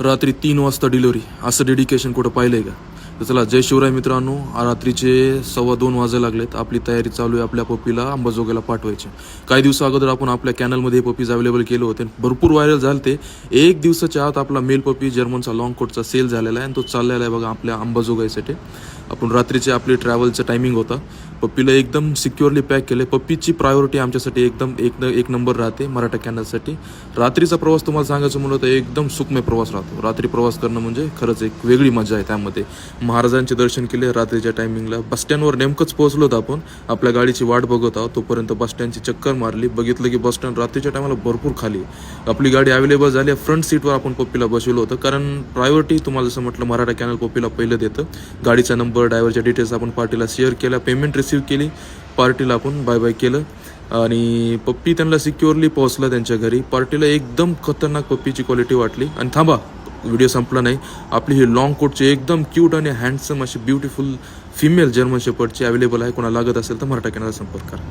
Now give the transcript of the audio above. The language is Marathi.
रात्री 3 वाजता डिलिव्हरी, असं डेडिकेशन कुठं पाहिलंय का? तर चला, जय शिवराय मित्रांनो. रात्रीचे 2:15 वाजायला लागलेत. आपली तयारी चालू आहे आपल्या पप्पीला अंबाजोगाईला पाठवायची. काही दिवसा अगोदर आपण आपल्या चॅनलमध्ये हे पप्पीज अवेलेबल केले होते, भरपूर व्हायरल झाले ते. एक दिवसाच्या आत आपला मेल पप्पी जर्मनचा लॉंग कोटचा सेल झालेला आहे आणि तो चाललेला आहे बघा आपल्या अंबाजोगाईसाठी. आपण रात्रीचे आपली ट्रॅव्हलचा टायमिंग होता. पप्पीला एकदम सिक्युअरली पॅक केले. पप्पीची प्रायोरिटी आमच्यासाठी एकदम एक नंबर राहते मराठा कॅनलसाठी. रात्रीचा प्रवास तुम्हाला सांगायचं म्हणलं तर एकदम सुखमय प्रवास राहतो. रात्री प्रवास करणं म्हणजे खरंच एक वेगळी मजा आहे त्यामध्ये. महाराजांचे दर्शन केले रात्रीच्या टायमिंगला. बसस्टँडवर नेमकंच पोहोचलो होतो आपण. आपल्या गाडीची वाट बघत आहोत, तोपर्यंत बसस्टँडची चक्कर मारली. बघितलं की बसस्टँड रात्रीच्या टायमाला भरपूर खाली. आपली गाडी अवेलेबल झाली. फ्रंट सीटवर आपण पप्पीला बसवलं होतं, कारण प्रायोरिटी तुम्हाला जसं म्हटलं मराठा कॅनल पप्पीला पहिलं देतं. गाडीचा नंबर, ड्रायव्हरच्या डिटेल्स आपण पार्टीला शेअर केल्या, पेमेंट रिसीव्ह केली, पार्टीला आपण बाय बाय केलं आणि पप्पी त्यांना सिक्युअरली पोहोचलं त्यांच्या घरी. पार्टीला एकदम खतरनाक पप्पीची क्वालिटी वाटली. आणि थांबा, व्हिडिओ संपला नाही. आपली ही लॉंग कोटची एकदम क्यूट आणि हँडसम अशी ब्युटिफुल फिमेल जर्मन शेपर्डची अवेलेबल आहे. कोणाला लागत असेल तर मराठा कॅनलला संपर्क करा.